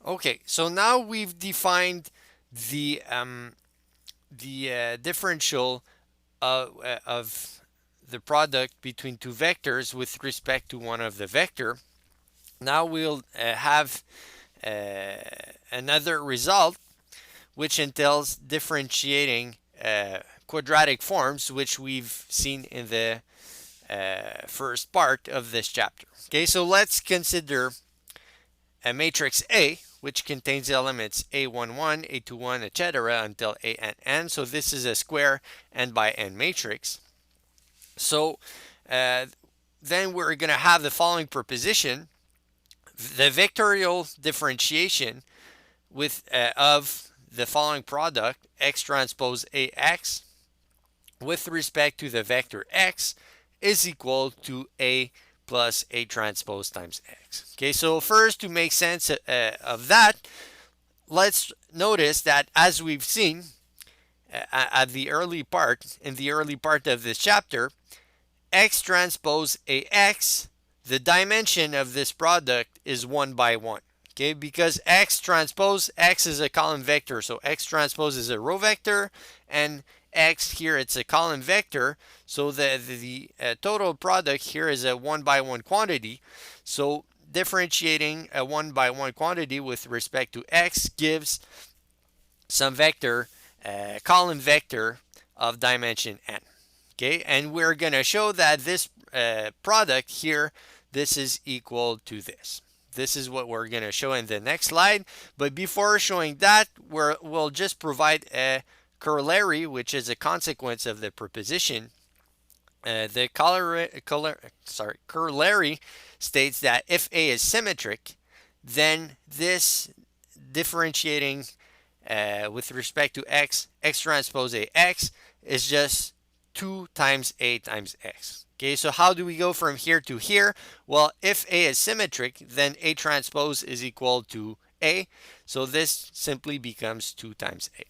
Okay, so now we've defined the differential of the product between two vectors with respect to one of the vector. Now we'll have uh, another result which entails differentiating quadratic forms, which we've seen in the first part of this chapter. Okay, so let's consider a matrix A, which contains elements A11, A21, etc. until ANN. So this is a square n by n matrix. So uh, then we're going to have the following proposition. The vectorial differentiation with of the following product, x transpose AX, with respect to the vector x is equal to A plus A transpose times x. Okay, so first, to make sense of that, let's notice that as we've seen at the early part, in the early part of this chapter, x transpose AX, the dimension of this product is 1 by 1. Okay, because x transpose, x is a column vector, so x transpose is a row vector, and x here it's a column vector, so the total product here is a 1 by 1 quantity. So differentiating a 1 by 1 quantity with respect to x gives some vector, column vector of dimension n. Okay, and we're going to show that this product here, this is equal to this. This is what we're going to show in the next slide. But before showing that, we'll just provide a corollary, which is a consequence of the proposition. The corollary states that if A is symmetric, then this differentiating with respect to x transpose AX is just 2 times A times x. Okay, so how do we go from here to here? Well, if A is symmetric, then A transpose is equal to A. So this simply becomes 2 times A.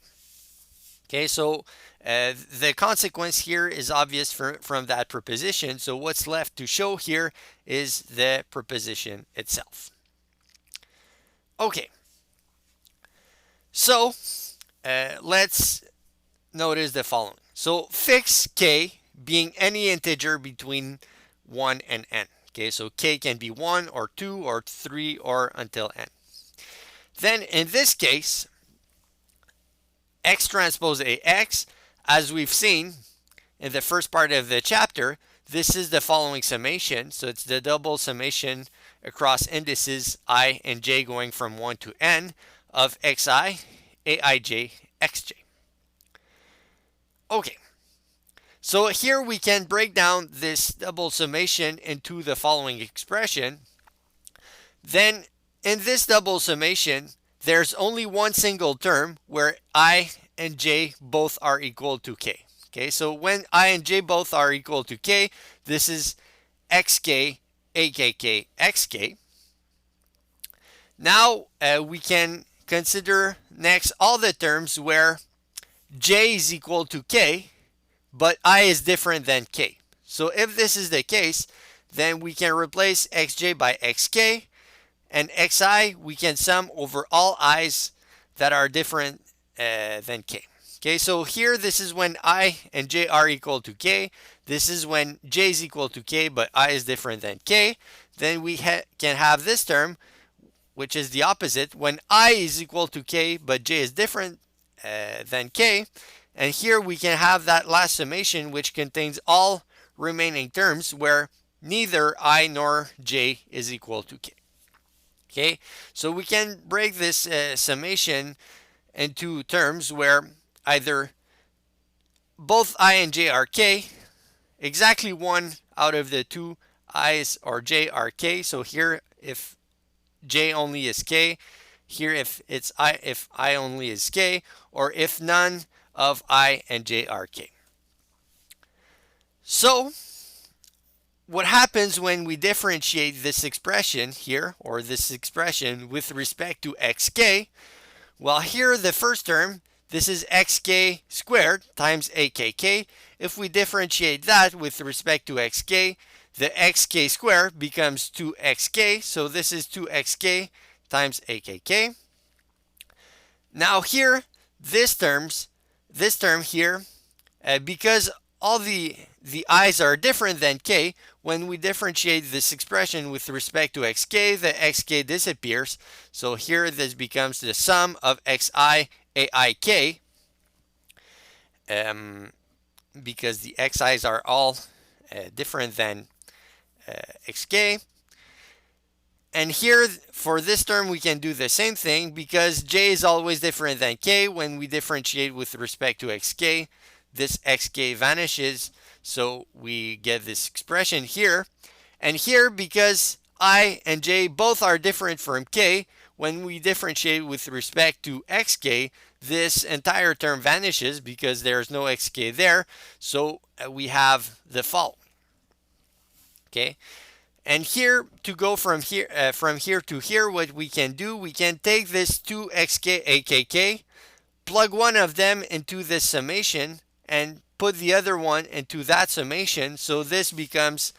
Okay, so the consequence here is obvious from that proposition. So what's left to show here is the proposition itself. Okay, so let's notice the following. So fix k being any integer between 1 and n. Okay, so k can be 1 or 2 or 3 or until n. Then in this case, x transpose AX, as we've seen in the first part of the chapter, this is the following summation. So it's the double summation across indices I and j going from 1 to n of xi, aij, xj. Okay, so here we can break down this double summation into the following expression. Then in this double summation, there's only one single term where I and j both are equal to k. Okay, so when I and j both are equal to k, this is xk, akk, xk. Now we can consider next all the terms where j is equal to k, but I is different than k. So if this is the case, then we can replace xj by xk, and xi we can sum over all i's that are different than k. Okay, so here this is when I and j are equal to k. This is when j is equal to k, but I is different than k. Then we can have this term, which is the opposite, when I is equal to k, but j is different than k. And here we can have that last summation, which contains all remaining terms where neither I nor j is equal to k. Okay, so we can break this summation into terms where either both I and j are k, exactly one out of the two i's or j are k. So here, if j only is k, here if I only is k, or if none of I and j are k. So what happens when we differentiate this expression here, or this expression with respect to xk? Well, here the first term, this is xk squared times akk. If we differentiate that with respect to xk, the xk squared becomes 2xk. So this is 2xk times AKK. Now here, this term here, because all the i's are different than k, when we differentiate this expression with respect to xk, the xk disappears. So here this becomes the sum of xi aik, because the xi's are all different than xk. And here, for this term, we can do the same thing because j is always different than k. When we differentiate with respect to xk, this xk vanishes, so we get this expression here. And here, because I and j both are different from k, when we differentiate with respect to xk, this entire term vanishes because there's no xk there, so we have the following. Okay. And here, to go from here to here, what we can do, we can take this 2xk akk, plug one of them into this summation, and put the other one into that summation. So this becomes,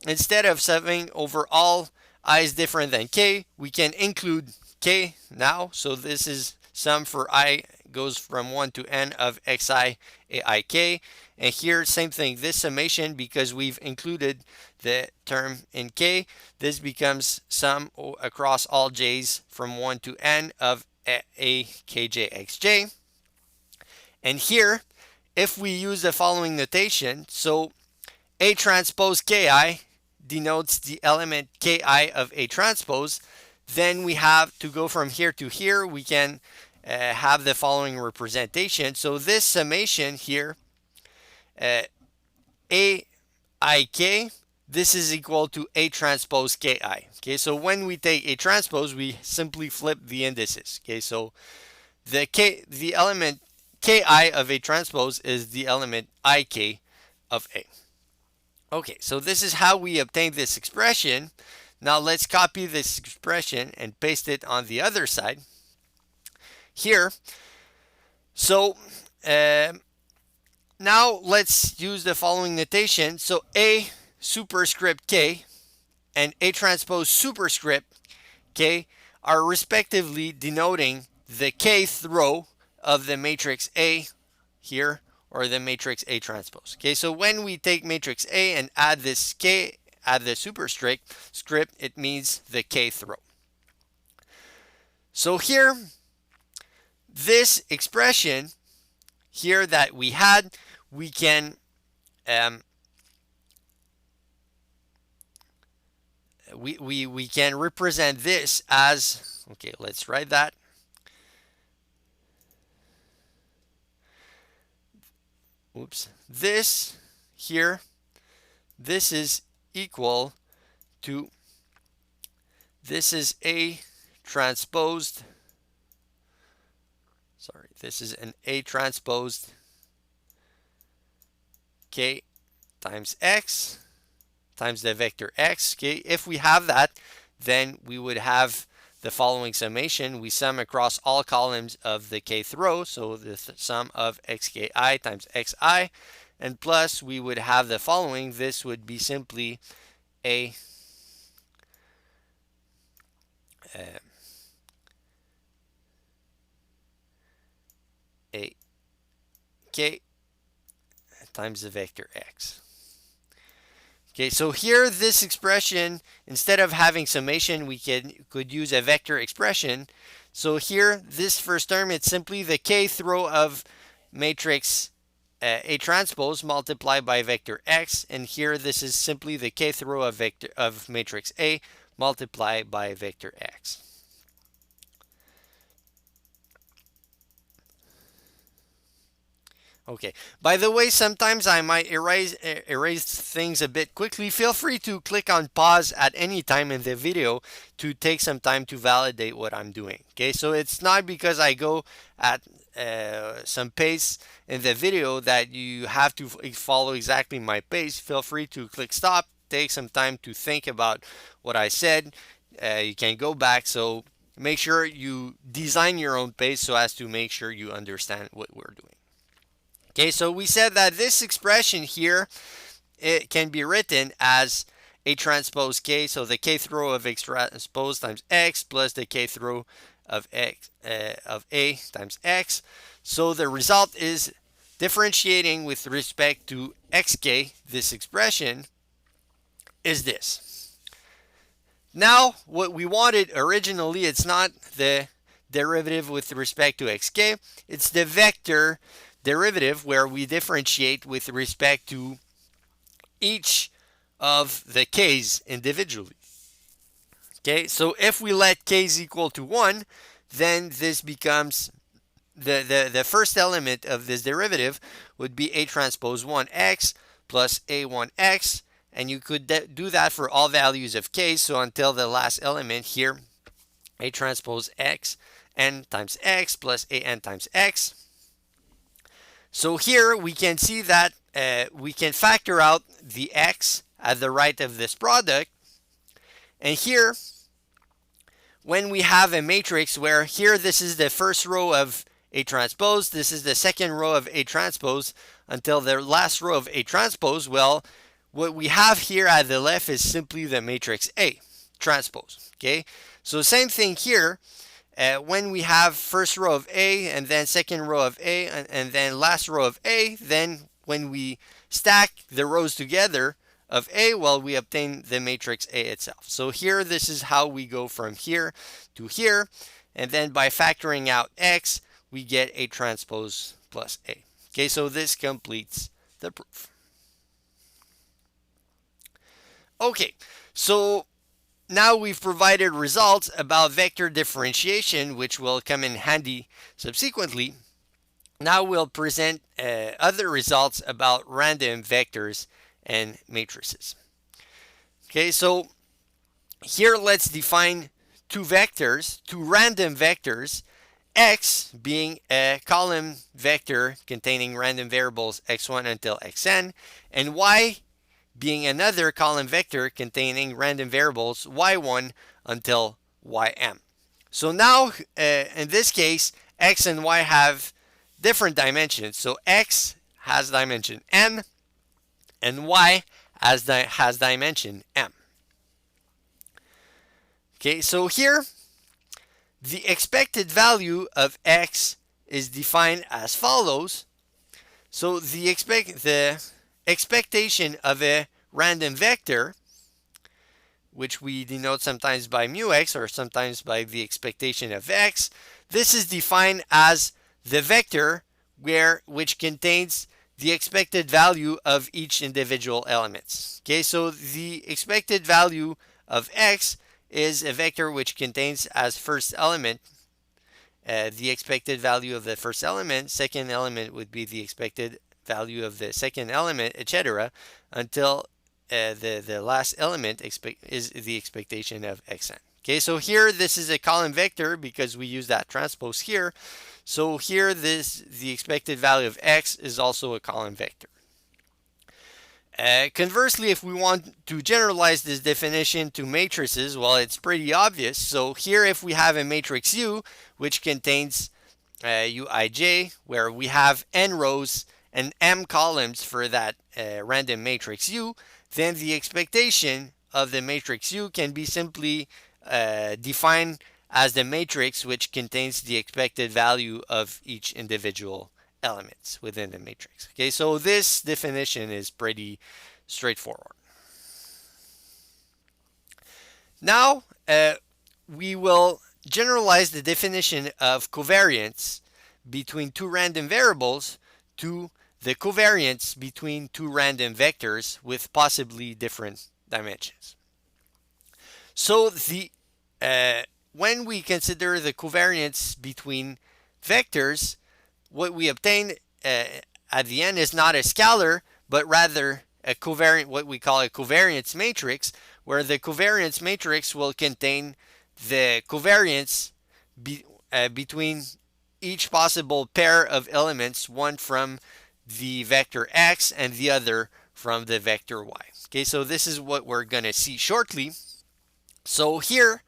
instead of summing over all i's different than k, we can include k now. So this is sum for I goes from 1 to n of xi aik. And here, same thing, this summation, because we've included the term in k, this becomes sum across all j's from 1 to n of a kj xj. And here, if we use the following notation, so A transpose ki denotes the element ki of A transpose, then we have to go from here to here, we can have the following representation. So this summation here, aik, this is equal to A transpose ki. Okay, so when we take A transpose, we simply flip the indices. Okay, so the element ki of A transpose is the element ik of A. Okay, so this is how we obtain this expression. Now let's copy this expression and paste it on the other side here. So now let's use the following notation. So A superscript k and A transpose superscript k are respectively denoting the kth row of the matrix A here, or the matrix A transpose. Okay, so when we take matrix A and add this k, add the superscript, it means the kth row. So here, this expression here that we had, we can we can represent this as, okay, let's write that. Oops, this here, this is equal to, this is A transposed, sorry, this is an A transposed k times x times the vector x. Okay, if we have that, then we would have the following summation. We sum across all columns of the kth row, so the sum of xki times xi, and plus we would have the following. This would be simply a k times the vector x. Okay, so here this expression, instead of having summation, we could use a vector expression. So here, this first term, it's simply the kth row of matrix A transpose multiplied by vector x, and here this is simply the kth row of matrix A multiplied by vector x. Okay, by the way, sometimes I might erase things a bit quickly. Feel free to click on pause at any time in the video to take some time to validate what I'm doing. Okay, so it's not because I go at some pace in the video that you have to follow exactly my pace. Feel free to click stop, take some time to think about what I said. You can go back, so make sure you design your own pace so as to make sure you understand what we're doing. Okay, so we said that this expression here, it can be written as A transpose K, so the kth row of X transpose times X plus the kth row of X of A times X. So the result is differentiating with respect to xk, this expression is this. Now, what we wanted originally, it's not the derivative with respect to xk, it's the vector derivative where we differentiate with respect to each of the k's individually. Okay, so if we let k is equal to 1, then this becomes the first element of this derivative would be A transpose 1x plus A1x, and you could do that for all values of k, so until the last element here, A transpose x n times x plus an times x. So here we can see that we can factor out the x at the right of this product, and here when we have a matrix where here this is the first row of A transpose, this is the second row of A transpose until the last row of A transpose, well, what we have here at the left is simply the matrix A transpose. Okay, so same thing here. When we have first row of A and then second row of A and then last row of A, then when we stack the rows together of A, well, we obtain the matrix A itself. So here, this is how we go from here to here, and then by factoring out X, we get A transpose plus A. Okay, so this completes the proof. Okay, so now we've provided results about vector differentiation, which will come in handy subsequently. Now we'll present other results about random vectors and matrices. Okay, so here let's define two vectors, two random vectors, x being a column vector containing random variables x1 until xn, and y being another column vector containing random variables y1 until ym. So now, in this case, x and y have different dimensions. So x has dimension n, and y has dimension m. Okay, so here, the expected value of x is defined as follows. So the expectation of a random vector, which we denote sometimes by mu x or sometimes by the expectation of x, this is defined as the vector which contains the expected value of each individual elements. Okay, so the expected value of x is a vector which contains as first element the expected value of the first element, second element would be the expected value of the second element, etc., until the last element is the expectation of xn. Okay, so here this is a column vector because we use that transpose here. So here the expected value of x is also a column vector. Conversely, if we want to generalize this definition to matrices, well, it's pretty obvious. So here if we have a matrix U which contains Uij, where we have n rows and m columns for that random matrix U, then the expectation of the matrix U can be simply defined as the matrix which contains the expected value of each individual elements within the matrix. Okay, so this definition is pretty straightforward. Now we will generalize the definition of covariance between two random variables to the covariance between two random vectors with possibly different dimensions. So when we consider the covariance between vectors, what we obtain at the end is not a scalar, but rather a covariant, what we call a covariance matrix, where the covariance matrix will contain the covariance between each possible pair of elements, one from the vector x and the other from the vector y. Okay, so this is what we're going to see shortly. So here,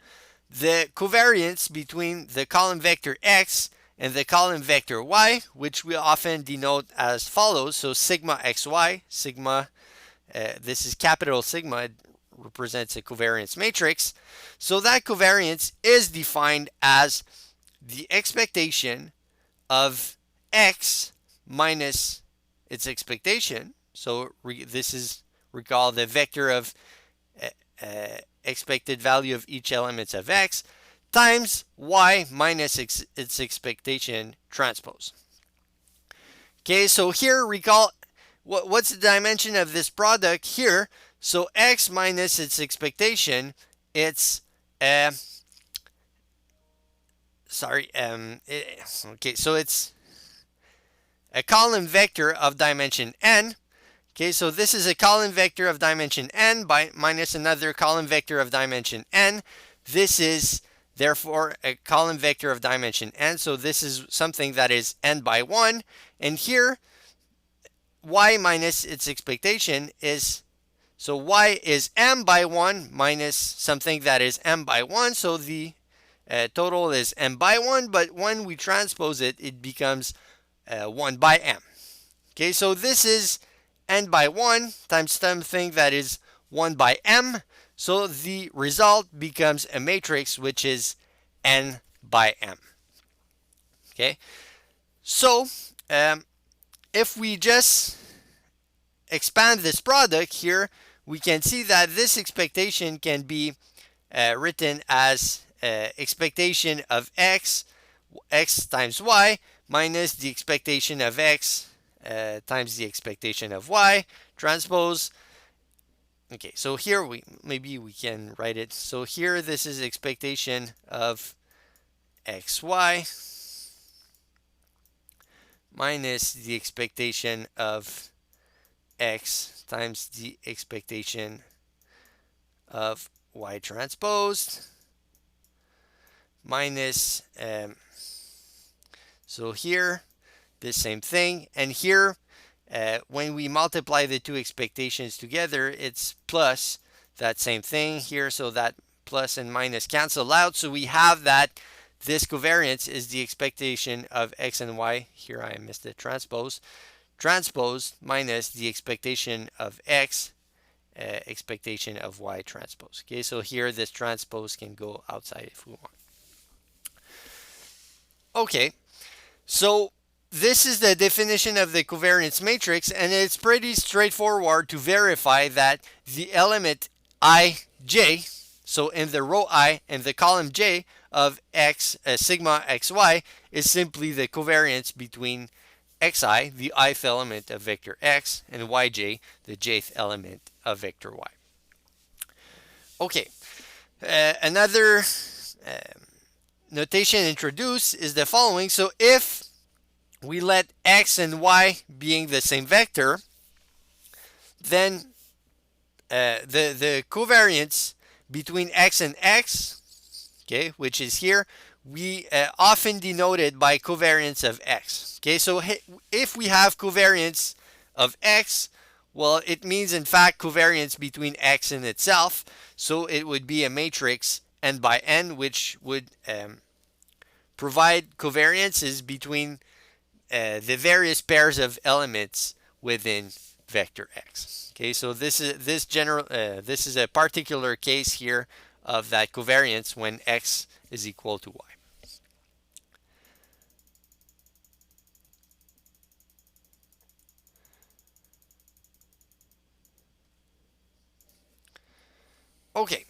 the covariance between the column vector x and the column vector y, which we often denote as follows. So sigma xy, sigma, this is capital sigma, it represents a covariance matrix. So that covariance is defined as the expectation of x minus its expectation. So this is, recall, the vector of expected value of each element of x times y minus its expectation transpose. Okay, so here recall what's the dimension of this product here. So x minus its expectation, it's okay, so it's a column vector of dimension n. Okay, so this is a column vector of dimension n by minus another column vector of dimension n. This is therefore a column vector of dimension n. So this is something that is n by 1. And here, y minus its expectation is, so y is m by 1 minus something that is m by 1. So the total is m by 1. But when we transpose it, it becomes 1 by m. Okay, so this is n by 1 times something that is 1 by m. So the result becomes a matrix which is n by m. Okay, so if we just expand this product here, we can see that this expectation can be written as expectation of x times y minus the expectation of x times the expectation of y transpose. Okay, so here maybe we can write it. So here this is expectation of xy minus the expectation of x times the expectation of y transpose minus so here the same thing, and here when we multiply the two expectations together, it's plus that same thing here, so that plus and minus cancel out. So we have that this covariance is the expectation of x and y. Here I missed the transpose minus the expectation of x expectation of y transpose. Okay, so here this transpose can go outside if we want. Okay, so this is the definition of the covariance matrix, and it's pretty straightforward to verify that the element ij, so in the row I and the column j of x sigma xy, is simply the covariance between xi, the ith element of vector x, and yj, the jth element of vector y. Okay, another notation introduced is the following. So if we let x and y being the same vector, then the covariance between x and x, okay, which is here, we often denote it by covariance of x. Okay, so if we have covariance of x, well, it means in fact covariance between x and itself. So it would be a matrix n by n, which would provide covariances between the various pairs of elements within vector x. Okay, so this is a particular case here of that covariance when x is equal to y. Okay,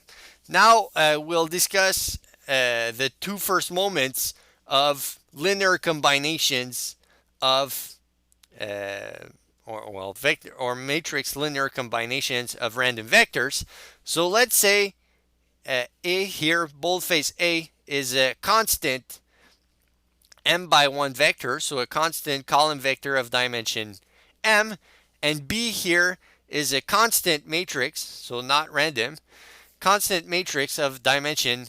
now we'll discuss the two first moments of linear combinations of vector or matrix linear combinations of random vectors. So let's say A here, boldface A, is a constant m by 1 vector, so a constant column vector of dimension m, and B here is a constant matrix, so not random, constant matrix of dimension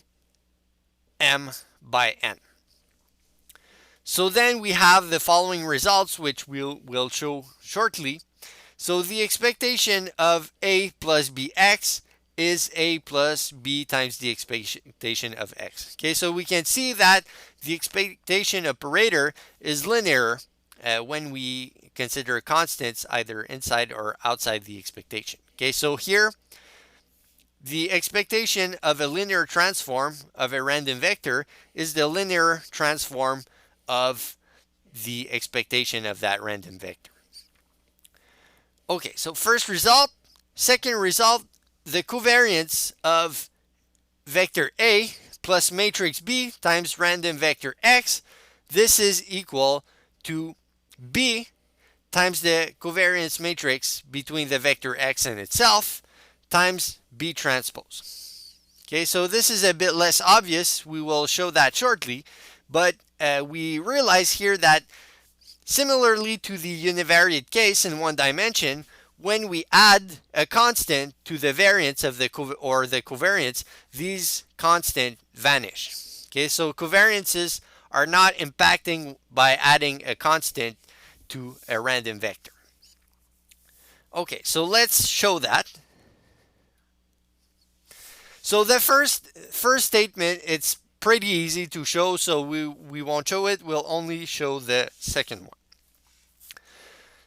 m by n. So then we have the following results, which we'll show shortly. So the expectation of A plus bx is A plus b times the expectation of x. Okay, so we can see that the expectation operator is linear when we consider constants either inside or outside the expectation. Okay, so here the expectation of a linear transform of a random vector is the linear transform of the expectation of that random vector. Okay, so first result. Second result, the covariance of vector A plus matrix B times random vector X, this is equal to B times the covariance matrix between the vector X and itself times B transpose. Okay, so this is a bit less obvious. We will show that shortly, but we realize here that similarly to the univariate case in one dimension, when we add a constant to the variance of the covariance, these constants vanish. Okay, so covariances are not impacting by adding a constant to a random vector. Okay, so let's show that. So the first statement, it's pretty easy to show, so we won't show it. We'll only show the second one.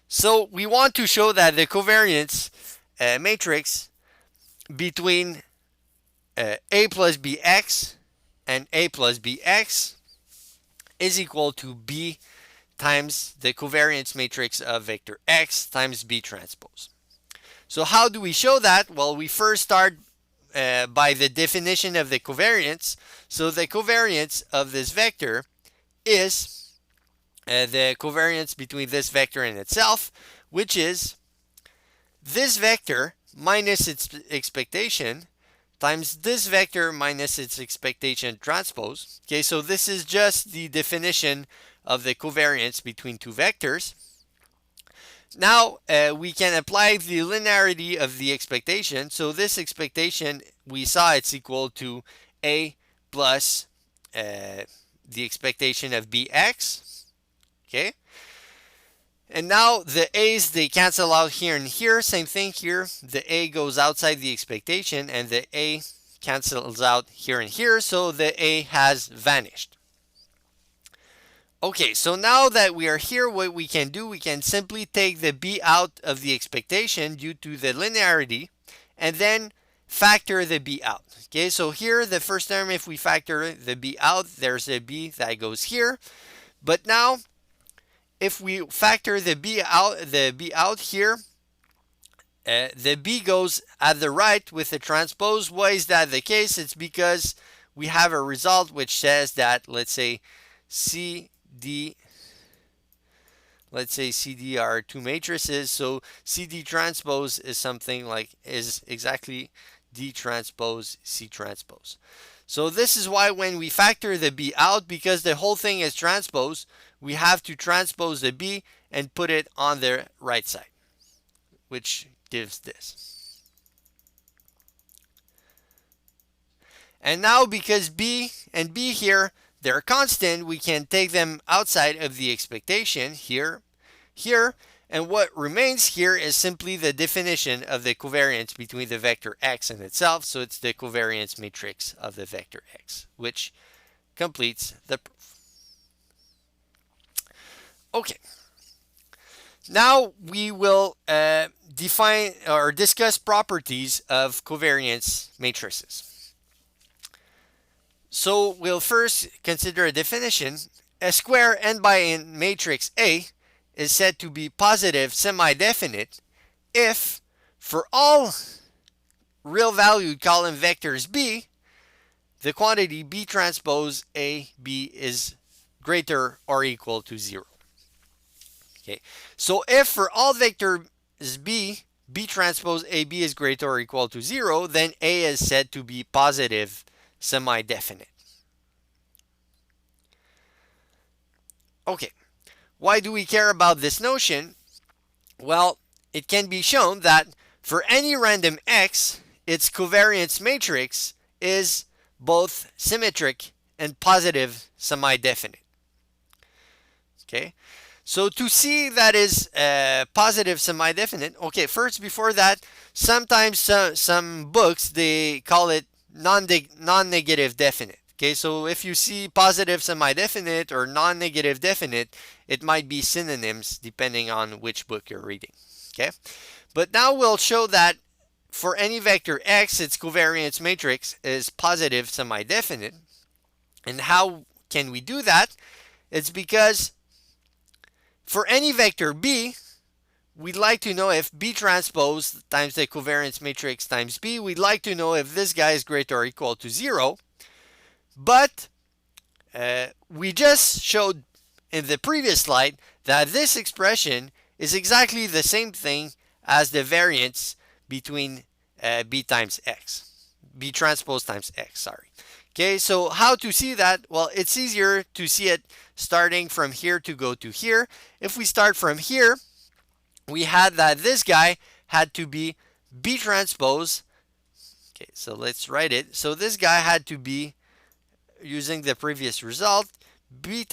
So we want to show that the covariance matrix between a plus bx and a plus bx is equal to b times the covariance matrix of vector x times b transpose. So how do we show that? Well, we first start by the definition of the covariance. So the covariance of this vector is the covariance between this vector and itself, which is this vector minus its expectation times this vector minus its expectation transpose. Okay, so this is just the definition of the covariance between two vectors. Now we can apply the linearity of the expectation. So this expectation, we saw it's equal to a plus the expectation of bx. Okay, and now the a's, they cancel out here and here. Same thing here. The a goes outside the expectation and the a cancels out here and here. So the a has vanished. Okay, so now that we are here, what we can do, we can simply take the b out of the expectation due to the linearity and then factor the b out. Okay, so here the first term, if we factor the b out, there's a b that goes here. But now if we factor the b out here, the b goes at the right with the transpose. Why is that the case? It's because we have a result which says that, let's say CD are two matrices, so CD transpose is something like, is exactly D transpose C transpose. So this is why when we factor the b out, because the whole thing is transpose, we have to transpose the b and put it on the right side, which gives this. And now because b and b here, they're constant, we can take them outside of the expectation here, and what remains here is simply the definition of the covariance between the vector x and itself. So it's the covariance matrix of the vector x, which completes the proof. Okay. Now we will define or discuss properties of covariance matrices. So we'll first consider a definition. A square n by n matrix A is said to be positive semi-definite if for all real valued column vectors B, the quantity B transpose AB is greater or equal to 0. Okay, so if for all vectors B, B transpose AB is greater or equal to 0, then A is said to be positive semi-definite. Okay. Why do we care about this notion? Well, it can be shown that for any random x, its covariance matrix is both symmetric and positive semi-definite. Okay, so to see that is positive semi-definite, okay, first before that, sometimes some books, they call it non-negative definite. Okay, so if you see positive semi-definite or non-negative definite, it might be synonyms depending on which book you're reading. Okay, but now we'll show that for any vector x, its covariance matrix is positive semi-definite. And how can we do that? It's because for any vector b, we'd like to know if b transpose times the covariance matrix times b, we'd like to know if this guy is greater or equal to 0. But we just showed in the previous slide that this expression is exactly the same thing as the variance between b times x, b transpose times x, sorry. Okay, so how to see that? Well, it's easier to see it starting from here to go to here. If we start from here, we had that this guy had to be b transpose. Okay, so let's write it. So this guy had to be, using the previous result, b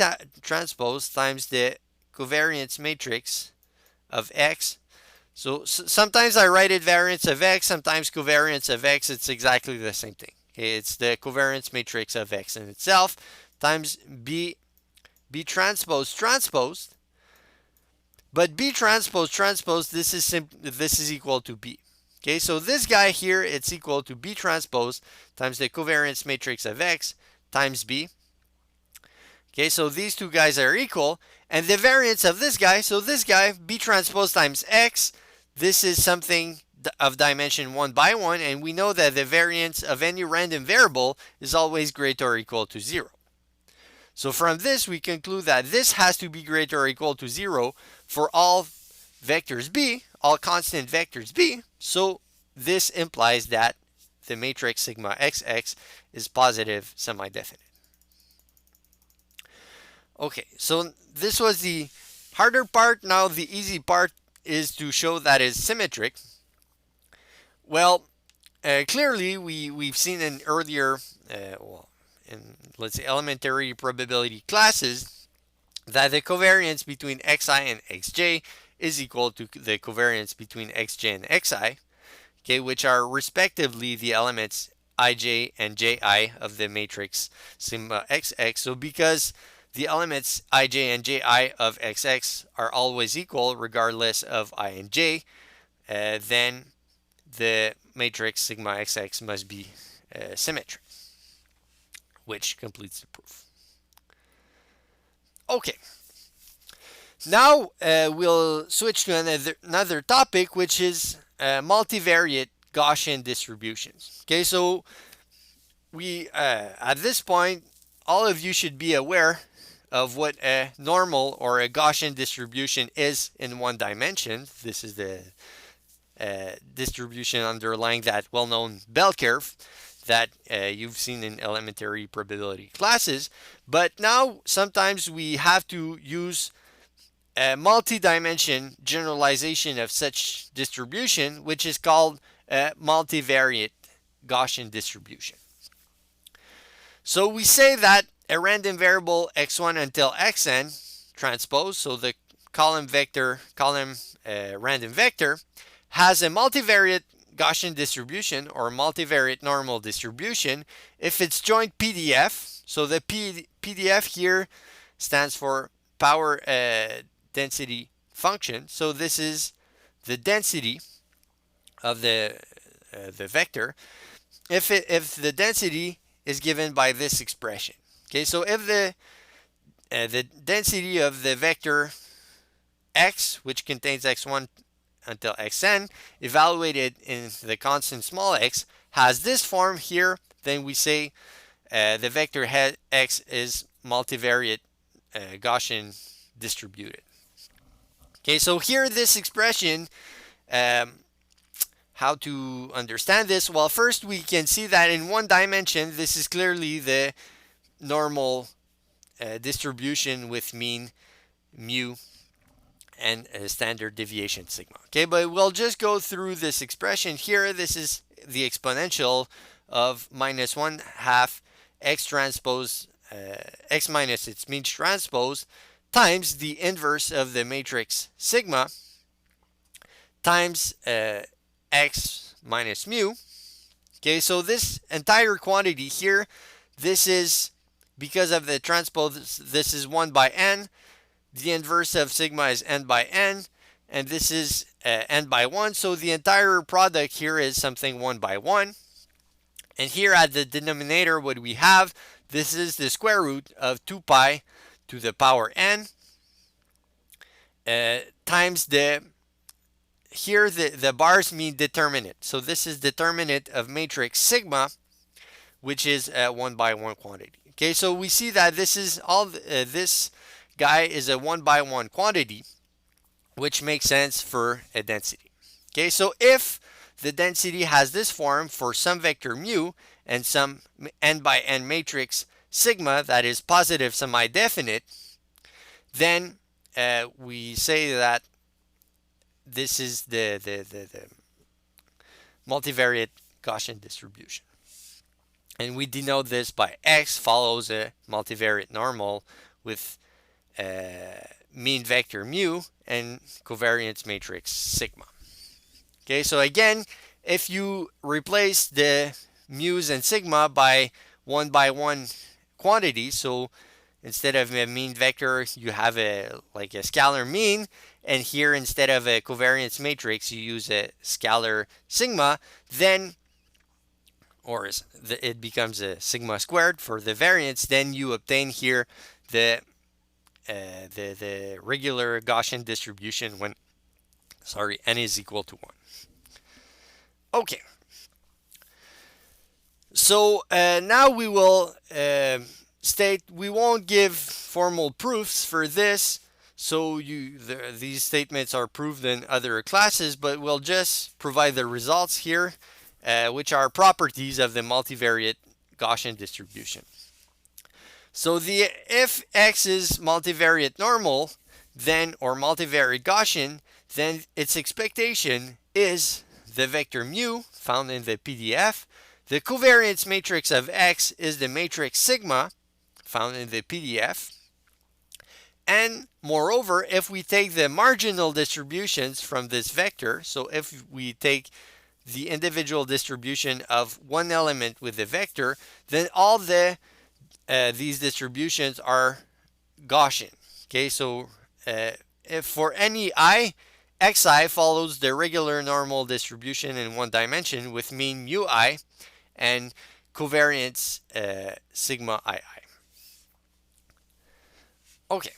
transpose times the covariance matrix of x. So sometimes I write it variance of x, sometimes covariance of x. It's exactly the same thing. Okay, it's the covariance matrix of x in itself times b transpose transposed. But b transpose transpose, this is equal to b. Okay, so this guy here, it's equal to b transpose times the covariance matrix of x times b. Okay, so these two guys are equal. And the variance of this guy, so this guy, b transpose times x, this is something of dimension 1 by 1. And we know that the variance of any random variable is always greater or equal to 0. So from this, we conclude that this has to be greater or equal to 0 for all vectors b, all constant vectors b. So this implies that the matrix sigma xx is positive semi-definite. Okay, so this was the harder part. Now the easy part is to show that it's symmetric. Well, clearly we've seen in earlier, in let's say elementary probability classes, that the covariance between xi and xj is equal to the covariance between xj and xi, okay, which are respectively the elements ij and ji of the matrix sigma xx. So because the elements ij and ji of xx are always equal regardless of I and j, then the matrix sigma xx must be symmetric, which completes the proof. Okay, now we'll switch to another topic, which is multivariate Gaussian distributions. Okay, so we at this point, all of you should be aware of what a normal or a Gaussian distribution is in one dimension. This is the distribution underlying that well-known bell curve that you've seen in elementary probability classes. But now sometimes we have to use a multi-dimension generalization of such distribution, which is called a multivariate Gaussian distribution. So we say that a random variable x1 until xn transpose, so the column random vector, has a multivariate Gaussian distribution or multivariate normal distribution if it's joint PDF. So the PDF here stands for power density function. So this is the density of the vector if the density is given by this expression. Okay, so if the density of the vector x, which contains x1 until xn, evaluated in the constant small x, has this form here, then we say the vector x is multivariate Gaussian distributed. Okay, so here this expression, how to understand this? Well, first we can see that in one dimension, this is clearly the normal distribution with mean mu and standard deviation sigma. Okay, but we'll just go through this expression here. This is the exponential of minus 1/2 x transpose x minus its mean transpose times the inverse of the matrix sigma times x minus mu. Okay, so this entire quantity here, this is because of the transpose, this is 1 by n. The inverse of sigma is n by n. And this is n by 1, so the entire product here is something 1 by 1. And here at the denominator, what we have, this is the square root of 2 pi to the power n times here the bars mean determinant. So this is determinant of matrix sigma, which is a 1 by 1 quantity. Okay, so we see that this is all this guy is a 1 by 1 quantity, which makes sense for a density. Okay, so if the density has this form for some vector mu and some n by n matrix sigma that is positive semi-definite, then we say that this is the multivariate Gaussian distribution. And we denote this by x follows a multivariate normal with mean vector mu and covariance matrix sigma. Okay, so again, if you replace the mu's and sigma by 1 by 1 quantity, so instead of a mean vector, you have like a scalar mean, and here instead of a covariance matrix, you use a scalar sigma, then, or it becomes a sigma squared for the variance, then you obtain here the regular Gaussian distribution when, n is equal to 1. Okay. So now we will state, we won't give formal proofs for this, so these statements are proved in other classes, but we'll just provide the results here, which are properties of the multivariate Gaussian distribution. So if x is multivariate normal, then, or multivariate Gaussian, then its expectation is the vector mu found in the PDF. The covariance matrix of x is the matrix sigma found in the PDF. And moreover, if we take the marginal distributions from this vector, so if we take the individual distribution of one element with the vector, then all these distributions are Gaussian. Okay, so if for any I, xi follows the regular normal distribution in one dimension with mean mu I and covariance sigma ii. Okay,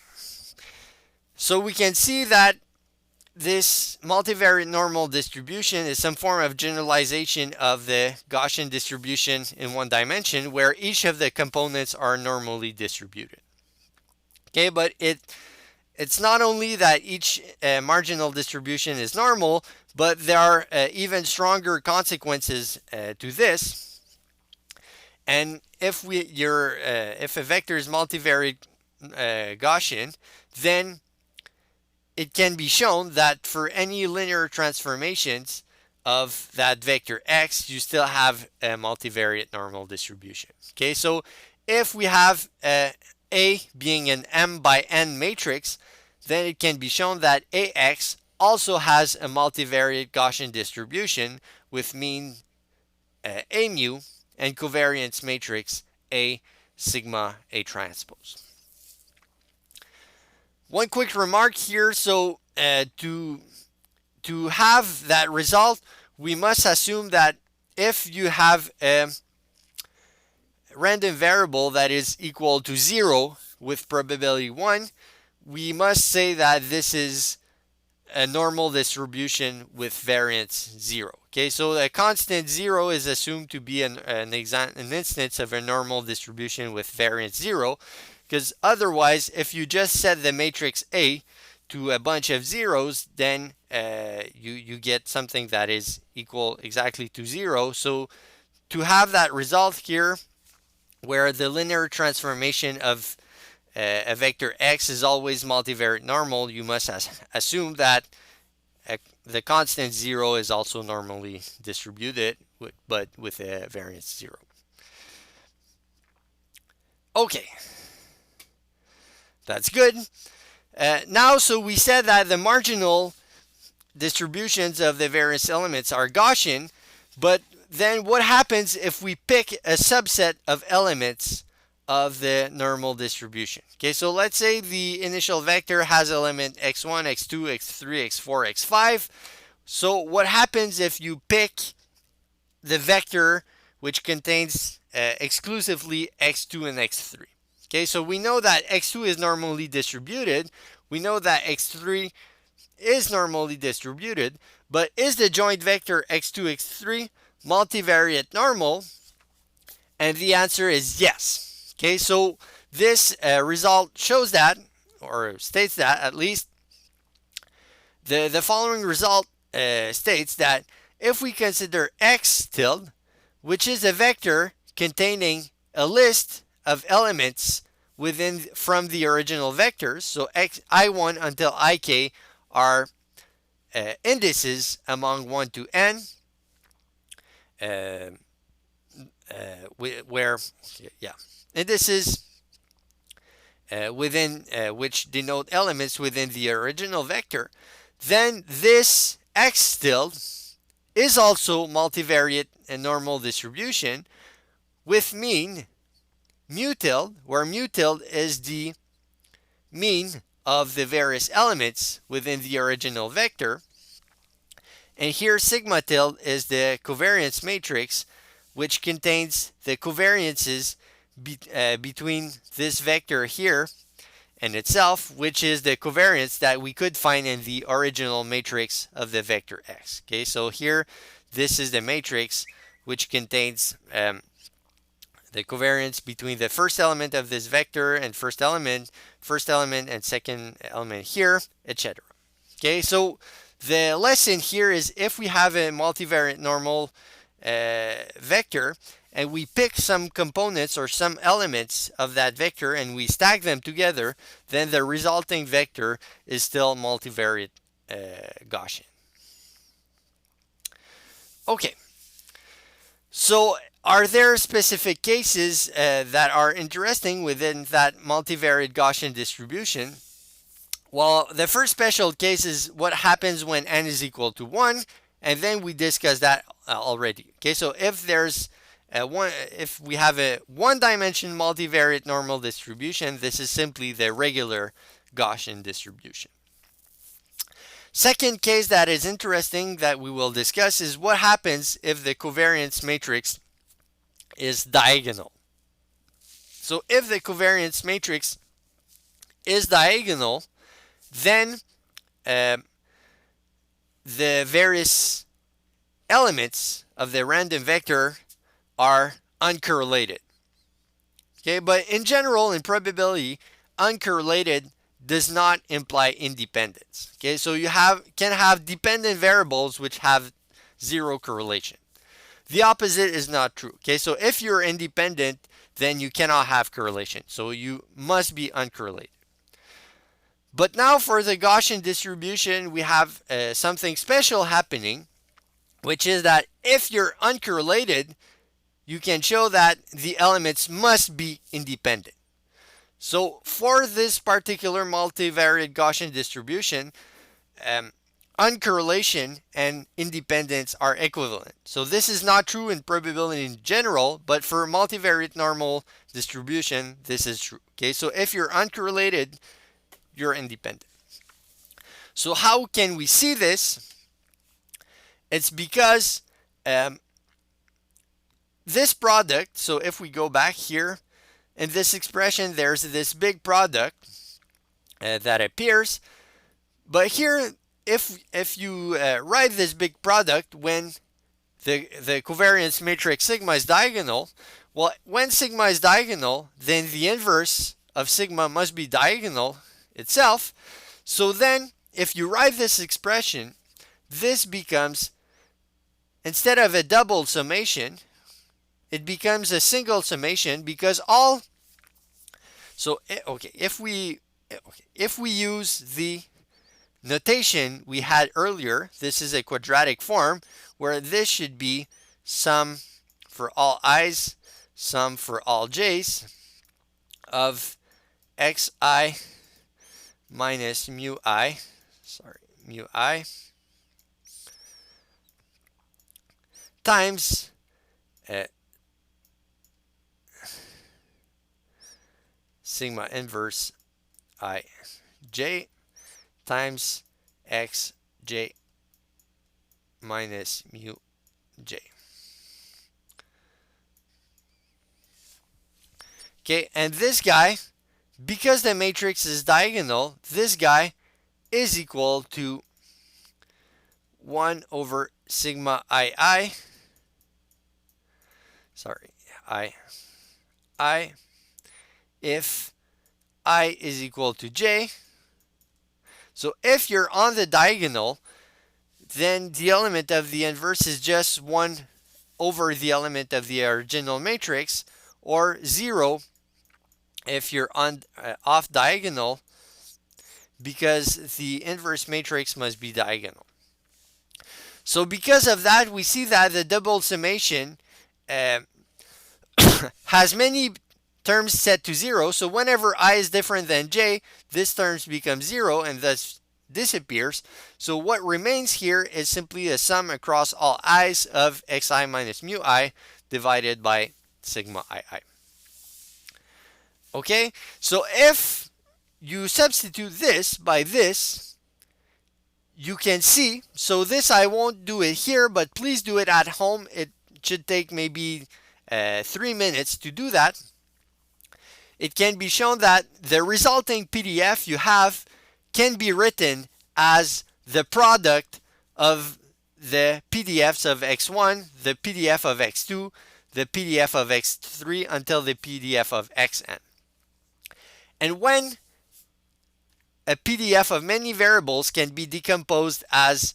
so we can see that this multivariate normal distribution is some form of generalization of the Gaussian distribution in one dimension where each of the components are normally distributed. Okay, but it's not only that each marginal distribution is normal, but there are even stronger consequences to this. And if a vector is multivariate Gaussian, then it can be shown that for any linear transformations of that vector x, you still have a multivariate normal distribution. Okay, so if we have A being an m by n matrix, then it can be shown that AX also has a multivariate Gaussian distribution with mean A mu and covariance matrix A sigma A transpose. One quick remark here, so to have that result, we must assume that if you have a random variable that is equal to 0 with probability 1, we must say that this is a normal distribution with variance 0. Okay, so a constant 0 is assumed to be an instance of a normal distribution with variance 0, because otherwise, if you just set the matrix A to a bunch of zeros, then you get something that is equal exactly to 0. So to have that result here, where the linear transformation of a vector x is always multivariate normal, you must assume that the constant 0 is also normally distributed, but with a variance 0. Okay, that's good. Now, so we said that the marginal distributions of the various elements are Gaussian, but then what happens if we pick a subset of elements of the normal distribution? Okay, so let's say the initial vector has element x1, x2, x3, x4, x5. So what happens if you pick the vector which contains exclusively x2 and x3? Okay, so we know that x2 is normally distributed. We know that x3 is normally distributed, but is the joint vector x2, x3 multivariate normal? And the answer is yes. Okay, so this result shows that, or states that at least, the following result states that if we consider x tilde, which is a vector containing a list of elements within from the original vectors, so x I1 until ik are indices among 1 to n, uh, where yeah, indices within which denote elements within the original vector, then this x tilde is also multivariate and normal distribution with mean mu tilde, where mu tilde is the mean of the various elements within the original vector. And here sigma tilde is the covariance matrix, which contains the covariances between this vector here and itself, which is the covariance that we could find in the original matrix of the vector x. Okay, so here this is the matrix which contains the covariance between the first element of this vector and first element and second element here, etc. Okay, so the lesson here is if we have a multivariate normal vector and we pick some components or some elements of that vector and we stack them together, then the resulting vector is still multivariate Gaussian. Okay, so are there specific cases that are interesting within that multivariate Gaussian distribution? Well, the first special case is what happens when n is equal to 1, and then we discussed that already. Okay, so if there's if we have a one-dimension multivariate normal distribution, this is simply the regular Gaussian distribution. Second case that is interesting that we will discuss is what happens if the covariance matrix is diagonal. So if the covariance matrix is diagonal, then the various elements of the random vector are uncorrelated. Okay, but in general, in probability, uncorrelated does not imply independence. Okay, so you can have dependent variables which have zero correlation. The opposite is not true. Okay, so if you're independent, then you cannot have correlation. So you must be uncorrelated. But now for the Gaussian distribution, we have something special happening, which is that if you're uncorrelated, you can show that the elements must be independent. So for this particular multivariate Gaussian distribution, uncorrelation and independence are equivalent. So this is not true in probability in general, but for multivariate normal distribution, this is true. Okay, so if you're uncorrelated, you're independent. So how can we see this? It's because this product, so if we go back here, in this expression, there's this big product that appears. But here, if you write this big product when the covariance matrix sigma is diagonal, well, when sigma is diagonal, then the inverse of sigma must be diagonal itself. So then, if you write this expression, this becomes, instead of a double summation, it becomes a single summation because all. So okay, if we use the notation we had earlier, this is a quadratic form where this should be sum for all i's, sum for all j's of xi minus mu i times sigma inverse I j times xj minus mu j. Okay, and this guy, because the matrix is diagonal, this guy is equal to 1 over sigma I, sorry, I, if I is equal to j. So if you're on the diagonal, then the element of the inverse is just 1 over the element of the original matrix, or 0 if you're on off diagonal, because the inverse matrix must be diagonal. So because of that, we see that the double summation uh, has many terms set to 0. So whenever I is different than j, this terms become 0 and thus disappears. So what remains here is simply a sum across all i's of xi minus mu I divided by sigma ii. Okay, so if you substitute this by this, you can see, so this I won't do it here, but please do it at home. It should take maybe 3 minutes to do that. It can be shown that the resulting PDF you have can be written as the product of the PDFs of x1, the PDF of x2, the PDF of x3 until the PDF of xn. And when a PDF of many variables can be decomposed as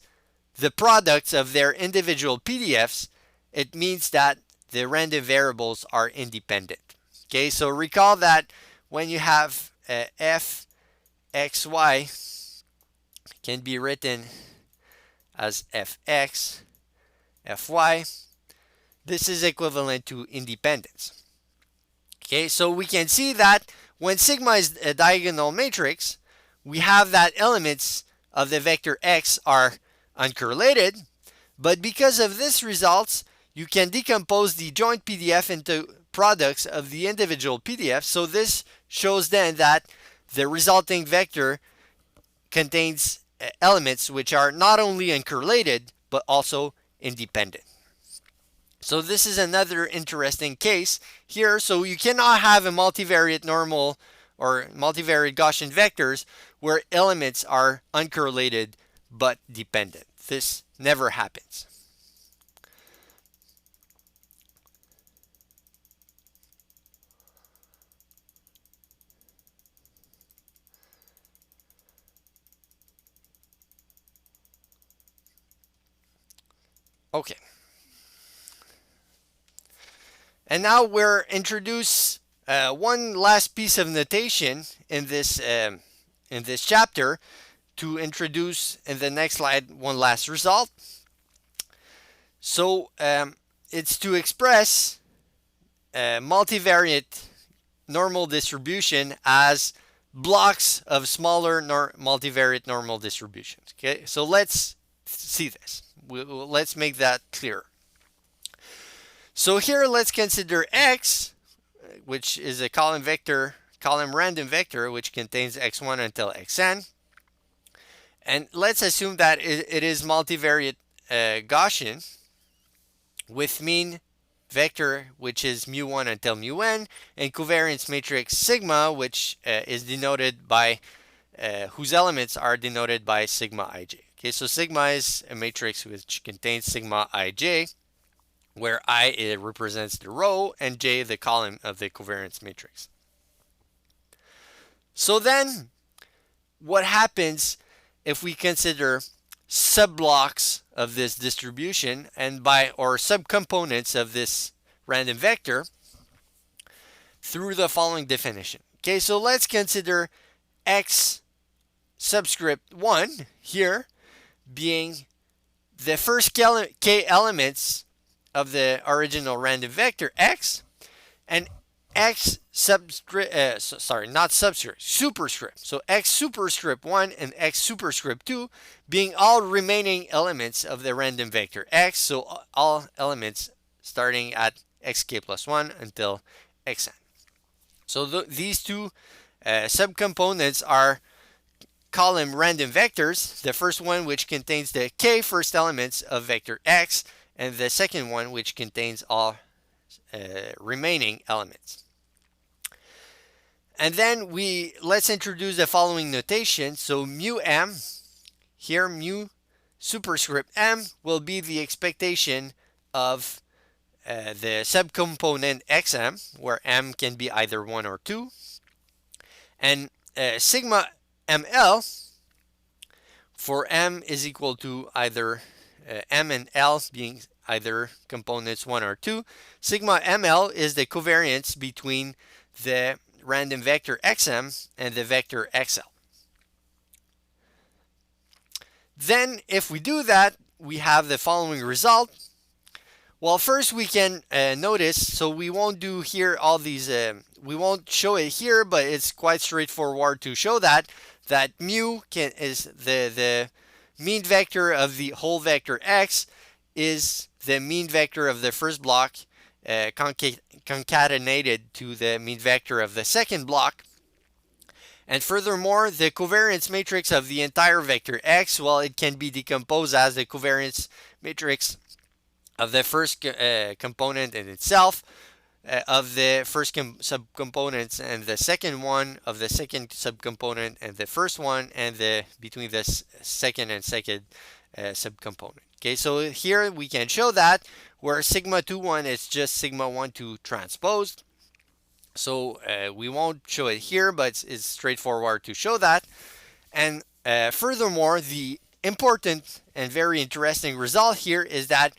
the products of their individual PDFs, it means that the random variables are independent. Okay, so recall that when you have f xy can be written as fx fy, this is equivalent to independence. Okay, so we can see that when sigma is a diagonal matrix, we have that elements of the vector x are uncorrelated, but because of this results, you can decompose the joint PDF into products of the individual PDFs. So this shows then that the resulting vector contains elements which are not only uncorrelated, but also independent. So this is another interesting case here. So you cannot have a multivariate normal or multivariate Gaussian vectors where elements are uncorrelated but dependent. This never happens. Okay. And now we're introduce one last piece of notation in this chapter to introduce in the next slide one last result. So it's to express multivariate normal distribution as blocks of smaller multivariate normal distributions. Okay, so let's see this. Let's make that clearer. So here let's consider x, which is a column random vector, which contains x1 until xn. And let's assume that it is multivariate Gaussian with mean vector, which is mu1 until mu(n), and covariance matrix sigma, which is denoted by, whose elements are denoted by sigma ij. Okay, so sigma is a matrix which contains sigma ij, where I represents the row and j the column of the covariance matrix. So then, what happens if we consider subblocks of this distribution and or subcomponents of this random vector through the following definition? Okay, so let's consider x subscript 1 here being the first k elements of the original random vector x, and x superscript. So x superscript 1 and x superscript 2 being all remaining elements of the random vector x, so all elements starting at xk plus 1 until xn. So these two subcomponents are call them random vectors. The first one which contains the k first elements of vector x, and the second one which contains all remaining elements. And then let's introduce the following notation. So mu m, here mu superscript m will be the expectation of the subcomponent xm, where m can be either 1 or 2. And sigma ml for m is equal to either m and l being either components 1 or 2. Sigma ml is the covariance between the random vector xm and the vector xl. Then if we do that, we have the following result. Well, first we can notice, so we won't do here all these, we won't show it here, but it's quite straightforward to show that mu is the mean vector of the whole vector x is the mean vector of the first block concatenated to the mean vector of the second block. And furthermore, the covariance matrix of the entire vector x, well, it can be decomposed as the covariance matrix of the first component in itself, of the first subcomponents, and the second one of the second subcomponent, and the first one, and between the second and second subcomponent. Okay, so here we can show that where sigma 2 1 is just sigma 1 2 transposed. So we won't show it here, but it's straightforward to show that. And furthermore, the important and very interesting result here is that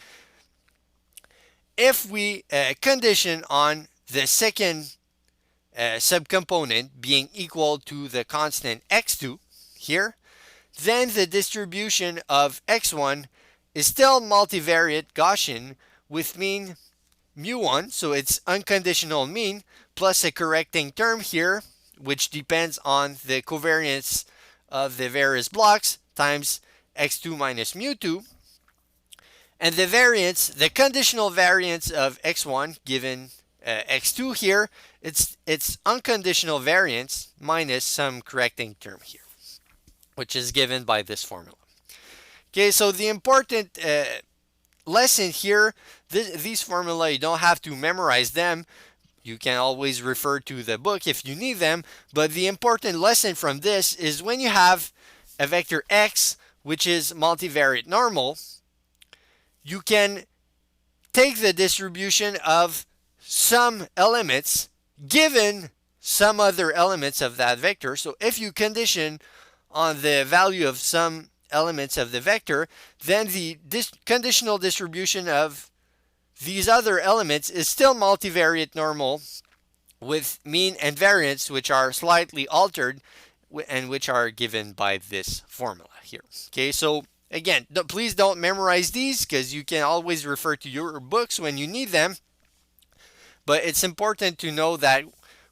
if we condition on the second subcomponent being equal to the constant x2 here, then the distribution of x1 is still multivariate Gaussian with mean mu1, so it's unconditional mean, plus a correcting term here, which depends on the covariance of the various blocks times x2 minus mu2. And the variance, the conditional variance of x1 given x2 here, it's unconditional variance minus some correcting term here, which is given by this formula. Okay, so the important lesson here, these formula, you don't have to memorize them. You can always refer to the book if you need them. But the important lesson from this is when you have a vector x, which is multivariate normal, you can take the distribution of some elements given some other elements of that vector. So if you condition on the value of some elements of the vector, then the conditional distribution of these other elements is still multivariate normal with mean and variance, which are slightly altered and which are given by this formula here. Okay, so again, please don't memorize these because you can always refer to your books when you need them. But it's important to know that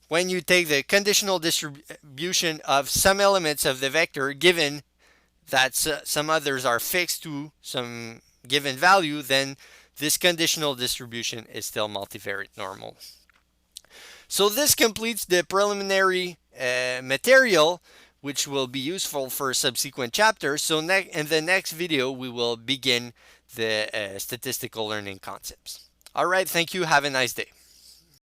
when you take the conditional distribution of some elements of the vector, given that some others are fixed to some given value, then this conditional distribution is still multivariate normal. So this completes the preliminary material, which will be useful for subsequent chapters. So in the next video, we will begin the statistical learning concepts. All right, thank you. Have a nice day.